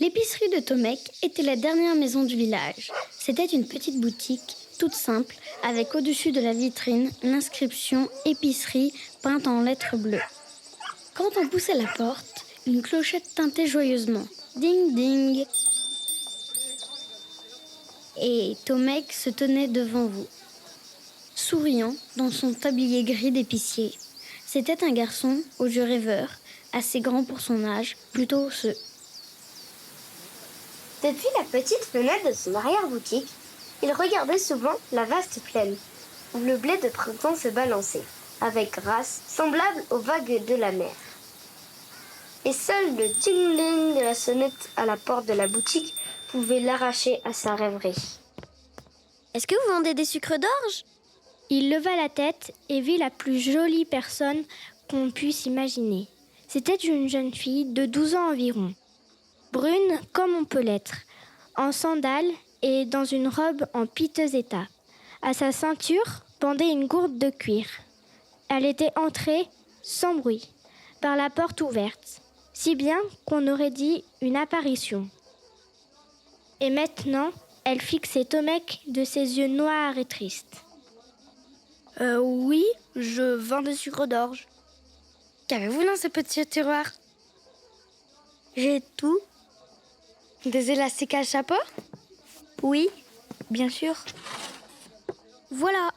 L'épicerie de Tomek était la dernière maison du village. C'était une petite boutique, toute simple, avec au-dessus de la vitrine l'inscription « Épicerie » peinte en lettres bleues. Quand on poussait la porte, une clochette tintait joyeusement. Ding ding. Et Tomek se tenait devant vous, souriant dans son tablier gris d'épicier. C'était un garçon aux yeux rêveurs, assez grand pour son âge, plutôt osseux. Depuis la petite fenêtre de son arrière-boutique, il regardait souvent la vaste plaine, où le blé de printemps se balançait, avec grâce, semblable aux vagues de la mer. Et seul le ting-ling de la sonnette à la porte de la boutique pouvait l'arracher à sa rêverie. « Est-ce que vous vendez des sucres d'orge ?» Il leva la tête et vit la plus jolie personne qu'on puisse imaginer. C'était une jeune fille de 12 ans environ, brune comme on peut l'être, en sandales et dans une robe en piteux état. À sa ceinture pendait une gourde de cuir. Elle était entrée, sans bruit, par la porte ouverte, si bien qu'on aurait dit une apparition. Et maintenant, elle fixait Tomek de ses yeux noirs et tristes. Oui, je vends des sucres d'orge. Qu'avez-vous dans ce petit tiroir ? J'ai tout. Des élastiques à chapeau ? Oui, bien sûr. Voilà.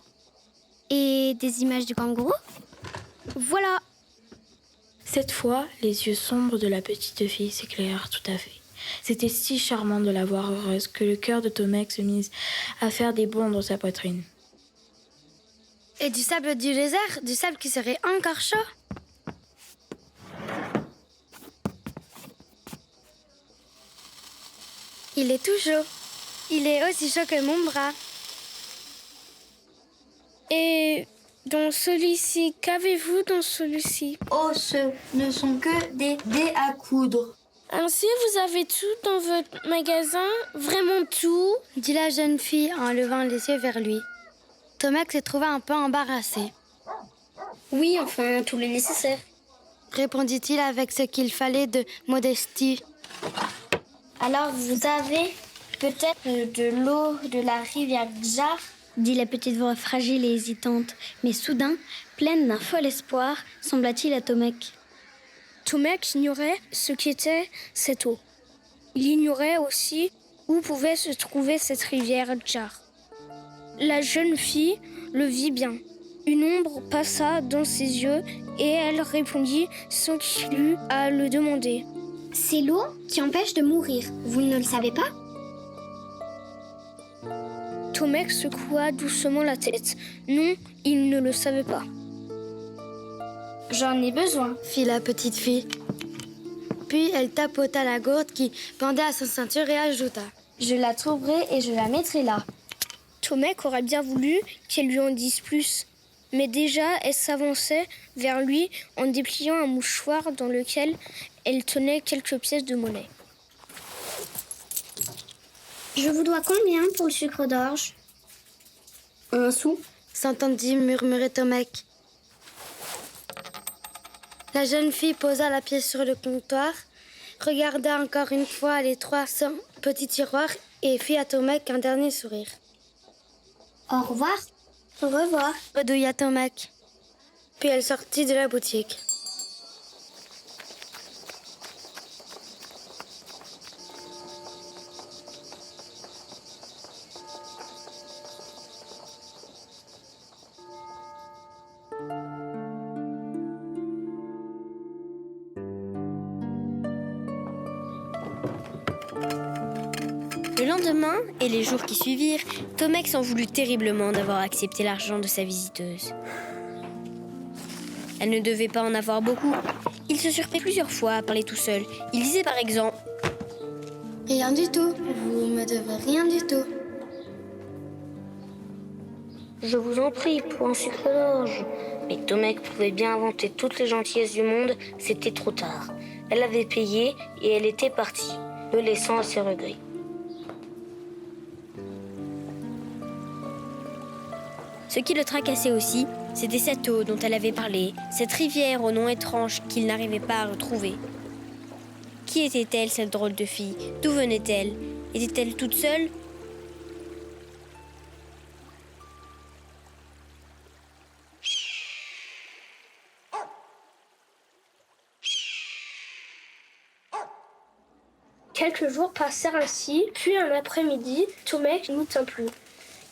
Et des images du kangourou ? Voilà. Cette fois, les yeux sombres de la petite fille s'éclairèrent tout à fait. C'était si charmant de la voir heureuse que le cœur de Tomek se mit à faire des bonds dans sa poitrine. Et du sable du désert, du sable qui serait encore chaud ? Il est tout chaud. Il est aussi chaud que mon bras. Et dans celui-ci, qu'avez-vous dans celui-ci ? Oh, ce ne sont que des dés à coudre. Ainsi, vous avez tout dans votre magasin ? Vraiment tout ? Dit la jeune fille en levant les yeux vers lui. Tomek se trouva un peu embarrassé. Oui, enfin, tout le nécessaire. Répondit-il avec ce qu'il fallait de modestie. Alors, vous avez peut-être de l'eau de la rivière Gjar ? Dit la petite voix fragile et hésitante, mais soudain, pleine d'un fol espoir, sembla-t-il à Tomek. Tomek ignorait ce qu'était cette eau. Il ignorait aussi où pouvait se trouver cette rivière Djar. La jeune fille le vit bien. Une ombre passa dans ses yeux et elle répondit sans qu'il eût à le demander. « C'est l'eau qui empêche de mourir. Vous ne le savez pas ?» Tomek secoua doucement la tête. Non, il ne le savait pas. « J'en ai besoin, » fit la petite fille. Puis elle tapota la gourde qui pendait à sa ceinture et ajouta. Je la trouverai et je la mettrai là. Tomek aurait bien voulu qu'elle lui en dise plus. Mais déjà, elle s'avançait vers lui en dépliant un mouchoir dans lequel elle tenait quelques pièces de monnaie. « Je vous dois combien pour le sucre d'orge ?»« 1 sou, » s'entendit murmurer Tomek. La jeune fille posa la pièce sur le comptoir, regarda encore une fois les 300 petits tiroirs et fit à Tomek un dernier sourire. « Au revoir. »« Au revoir. » redouilla Tomek. Puis elle sortit de la boutique. Le lendemain et les jours qui suivirent, Tomek s'en voulut terriblement d'avoir accepté l'argent de sa visiteuse. Elle ne devait pas en avoir beaucoup. Il se surprit plusieurs fois à parler tout seul. Il disait par exemple « Rien du tout, vous me devez rien du tout. » Je vous en prie, pour un sucre d'orge. Mais Tomek pouvait bien inventer toutes les gentillesses du monde, c'était trop tard. Elle avait payé et elle était partie, le laissant à ses regrets. Ce qui le tracassait aussi, c'était cette eau dont elle avait parlé, cette rivière au nom étrange qu'il n'arrivait pas à retrouver. Qui était-elle, cette drôle de fille? D'où venait-elle? Était-elle toute seule? Quelques jours passèrent ainsi, puis un après-midi, Tomek n'y tint plus.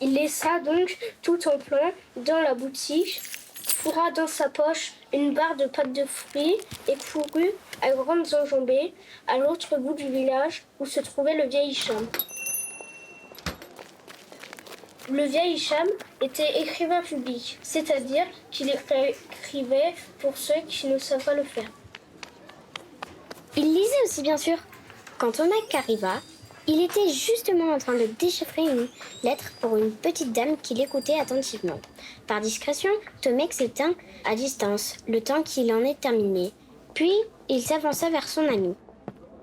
Il laissa donc tout en plan dans la boutique, fourra dans sa poche une barre de pâte de fruits et courut à grandes enjambées à l'autre bout du village où se trouvait le vieil Hicham. Le vieil Hicham était écrivain public, c'est-à-dire qu'il écrivait pour ceux qui ne savent pas le faire. Il lisait aussi, bien sûr. Quand Tomek arriva, il était justement en train de déchiffrer une lettre pour une petite dame qui l'écoutait attentivement. Par discrétion, Tomek s'étint à distance, le temps qu'il en ait terminé. Puis, il s'avança vers son ami.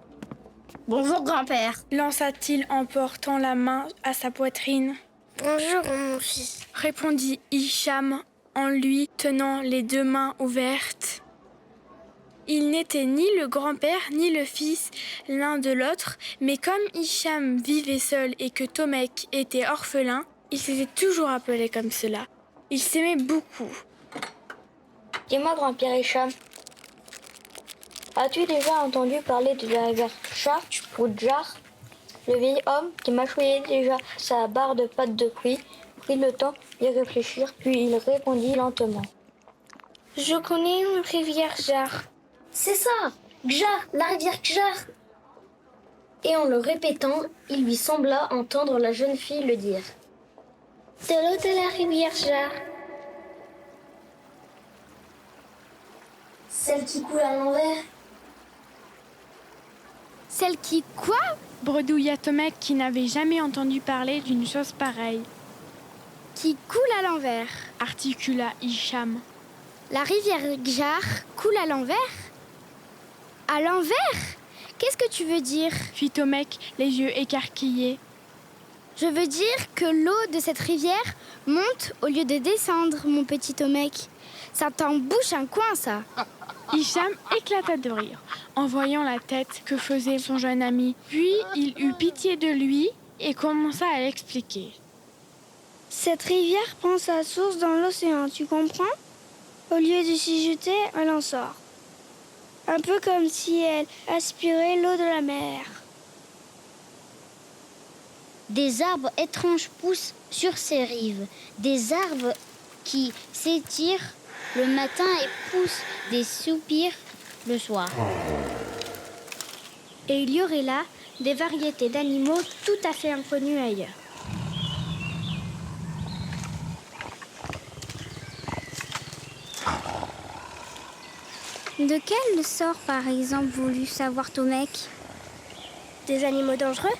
« Bonjour, grand-père. » lança-t-il en portant la main à sa poitrine. « Bonjour, mon fils. » Répondit Hicham en lui tenant les deux mains ouvertes. Il n'était ni le grand-père ni le fils l'un de l'autre, mais comme Hicham vivait seul et que Tomek était orphelin, il s'était toujours appelé comme cela. Il s'aimait beaucoup. « Dis-moi, grand-père Hicham, as-tu déjà entendu parler de la rivière Tchar ou Djar? Le vieil homme qui mâchouillait déjà sa barre de pâte de fruits prit le temps d'y réfléchir, puis il répondit lentement. « Je connais une rivière Jar. » « C'est ça, Gjar, la rivière Gjar !» Et en le répétant, il lui sembla entendre la jeune fille le dire. « De l'eau de la rivière Jar. » Celle qui coule à l'envers. Celle qui quoi? Bredouilla Tomek qui n'avait jamais entendu parler d'une chose pareille. Qui coule à l'envers. Articula Hicham. La rivière Gjar coule à l'envers? À l'envers? Qu'est-ce que tu veux dire? Fit Tomek, les yeux écarquillés. Je veux dire que l'eau de cette rivière monte au lieu de descendre, mon petit Tomek. Ça t'embouche un coin, ça. Hicham éclata de rire en voyant la tête que faisait son jeune ami. Puis il eut pitié de lui et commença à l'expliquer. Cette rivière prend sa source dans l'océan, tu comprends? Au lieu de s'y jeter, elle en sort. Un peu comme si elle aspirait l'eau de la mer. Des arbres étranges poussent sur ces rives. Des arbres qui s'étirent le matin et poussent des soupirs le soir. Et il y aurait là des variétés d'animaux tout à fait inconnus ailleurs. De quel sort, par exemple, voulut savoir Tomek? Des animaux dangereux?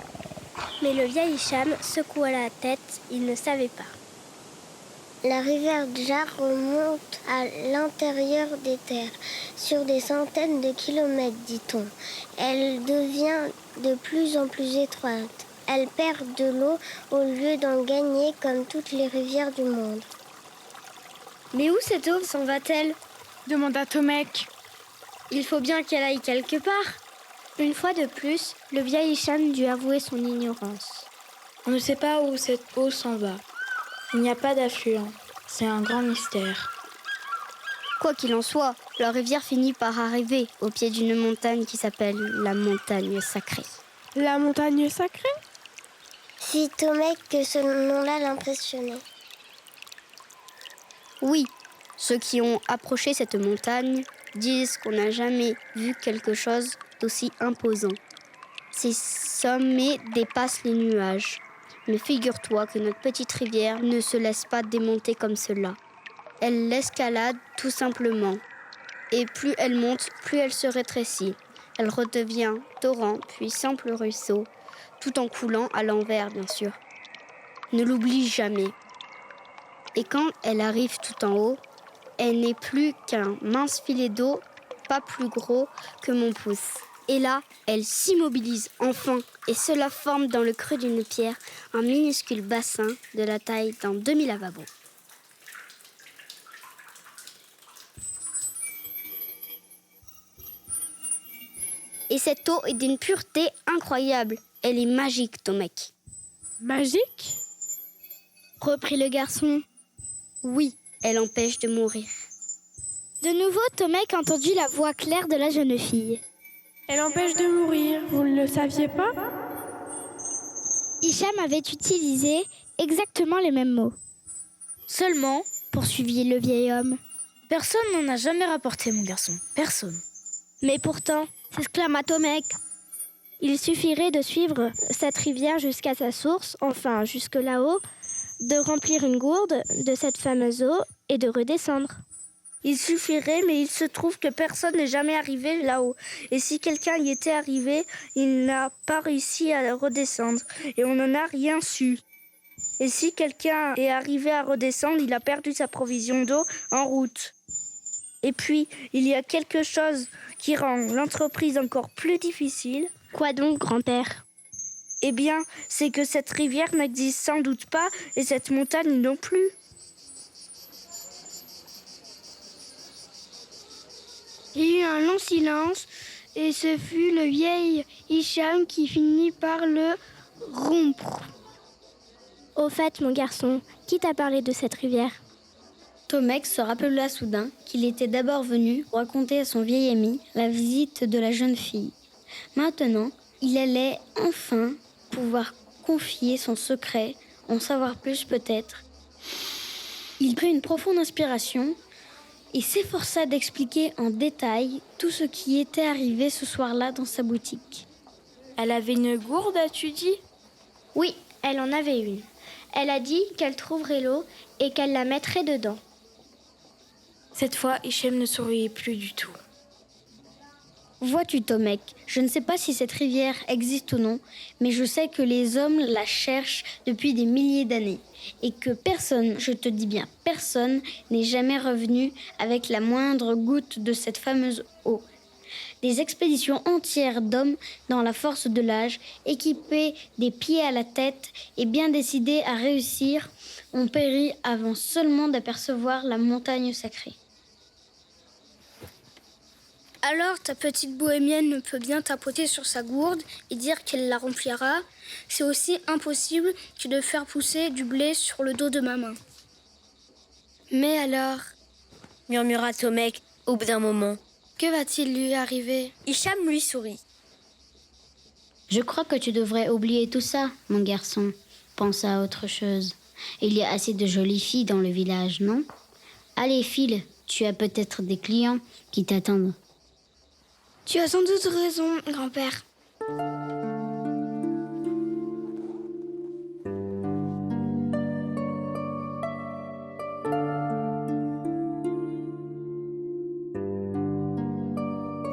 Mais le vieil Hicham secoua la tête, il ne savait pas. La rivière Djar remonte à l'intérieur des terres, sur des centaines de kilomètres, dit-on. Elle devient de plus en plus étroite. Elle perd de l'eau au lieu d'en gagner comme toutes les rivières du monde. Mais où cette eau s'en va-t-elle? Demanda Tomek. Il faut bien qu'elle aille quelque part. Une fois de plus, le vieil Hicham dut avouer son ignorance. On ne sait pas où cette eau s'en va. Il n'y a pas d'affluent. C'est un grand mystère. Quoi qu'il en soit, la rivière finit par arriver au pied d'une montagne qui s'appelle la montagne sacrée. La montagne sacrée? Fit Tomek que ce nom-là l'impressionnait. Oui, ceux qui ont approché cette montagne disent qu'on n'a jamais vu quelque chose d'aussi imposant. Ces sommets dépassent les nuages. Mais figure-toi que notre petite rivière ne se laisse pas démonter comme cela. Elle l'escalade tout simplement. Et plus elle monte, plus elle se rétrécit. Elle redevient torrent, puis simple ruisseau, tout en coulant à l'envers, bien sûr. Ne l'oublie jamais. Et quand elle arrive tout en haut, elle n'est plus qu'un mince filet d'eau, pas plus gros que mon pouce. Et là, elle s'immobilise enfin, et cela forme dans le creux d'une pierre un minuscule bassin de la taille d'un demi-lavabo. Et cette eau est d'une pureté incroyable. Elle est magique, Tomek. Magique ? Reprit le garçon. Oui, elle empêche de mourir. De nouveau, Tomek entendit la voix claire de la jeune fille. Elle empêche de mourir, vous ne le saviez pas? Hicham avait utilisé exactement les mêmes mots. Seulement, Poursuivit le vieil homme. personne n'en a jamais rapporté, mon garçon. Personne. Mais pourtant, s'exclama Tomek, il suffirait de suivre cette rivière jusqu'à sa source, enfin jusque là-haut, de remplir une gourde de cette fameuse eau et de redescendre. Il suffirait, mais il se trouve que personne n'est jamais arrivé là-haut. Et si quelqu'un y était arrivé, il n'a pas réussi à redescendre. Et on n'en a rien su. Et si quelqu'un est arrivé à redescendre, il a perdu sa provision d'eau en route. Et puis, il y a quelque chose qui rend l'entreprise encore plus difficile. Quoi donc, grand-père ? Eh bien, c'est que cette rivière n'existe sans doute pas et cette montagne non plus. Il y eut un long silence et ce fut le vieil Hicham qui finit par le rompre. Au fait, mon garçon, qui t'a parlé de cette rivière ? Tomek se rappela soudain qu'il était d'abord venu raconter à son vieil ami la visite de la jeune fille. Maintenant, il allait enfin pouvoir confier son secret, en savoir plus peut-être. Il prit une profonde inspiration et s'efforça d'expliquer en détail tout ce qui était arrivé ce soir-là dans sa boutique. Elle avait une gourde, as-tu dit? Oui, elle en avait une. Elle a dit qu'elle trouverait l'eau et qu'elle la mettrait dedans. Cette fois, Hicham ne souriait plus du tout. Vois-tu, Tomek, je ne sais pas si cette rivière existe ou non, mais je sais que les hommes la cherchent depuis des milliers d'années et que personne, je te dis bien personne, n'est jamais revenu avec la moindre goutte de cette fameuse eau. Des expéditions entières d'hommes dans la force de l'âge, équipés des pieds à la tête et bien décidés à réussir, ont péri avant seulement d'apercevoir la montagne sacrée. Alors ta petite bohémienne peut bien tapoter sur sa gourde et dire qu'elle la remplira. C'est aussi impossible que de faire pousser du blé sur le dos de ma main. Mais alors, murmura Tomek au bout d'un moment, que va-t-il lui arriver? Hicham lui sourit. Je crois que tu devrais oublier tout ça, mon garçon. Pense à autre chose. Il y a assez de jolies filles dans le village, non? Allez, file, tu as peut-être des clients qui t'attendent. Tu as sans doute raison, grand-père.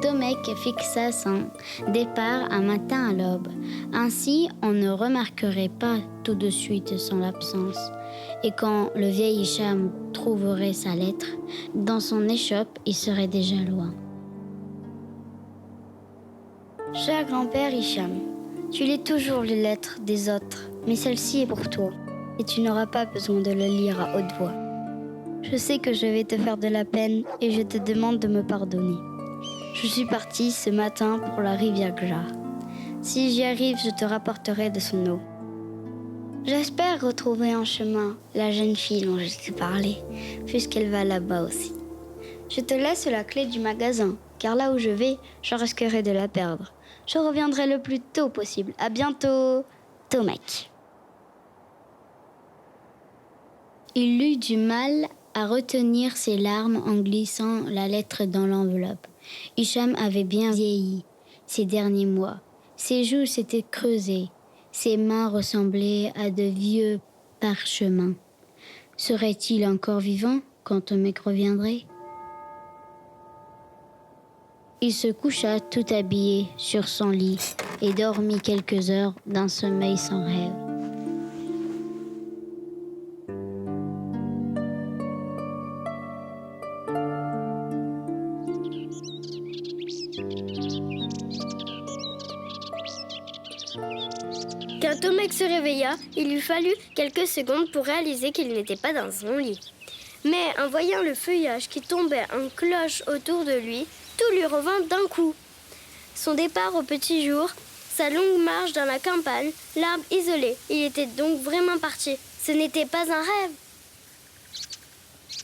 Tomek fixa son départ un matin à l'aube. Ainsi, on ne remarquerait pas tout de suite son absence. Et quand le vieil Hicham trouverait sa lettre, dans son échoppe, il serait déjà loin. Cher grand-père Hicham, tu lis toujours les lettres des autres, mais celle-ci est pour toi, et tu n'auras pas besoin de le lire à haute voix. Je sais que je vais te faire de la peine et je te demande de me pardonner. Je suis partie ce matin pour la rivière Gjar. Si j'y arrive, je te rapporterai de son eau. J'espère retrouver en chemin la jeune fille dont je t'ai parlé, puisqu'elle va là-bas aussi. Je te laisse la clé du magasin, car là où je vais, je risquerai de la perdre. Je reviendrai le plus tôt possible. À bientôt, Tomek. Il eut du mal à retenir ses larmes en glissant la lettre dans l'enveloppe. Hicham avait bien vieilli ces derniers mois. Ses joues s'étaient creusées. Ses mains ressemblaient à de vieux parchemins. Serait-il encore vivant quand Tomek reviendrait ? Il se coucha tout habillé sur son lit et dormit quelques heures d'un sommeil sans rêve. Quand Tomek se réveilla, il lui fallut quelques secondes pour réaliser qu'il n'était pas dans son lit. Mais en voyant le feuillage qui tombait en cloche autour de lui, tout lui revint d'un coup. Son départ au petit jour, sa longue marche dans la campagne, l'arbre isolé. Il était donc vraiment parti. Ce n'était pas un rêve.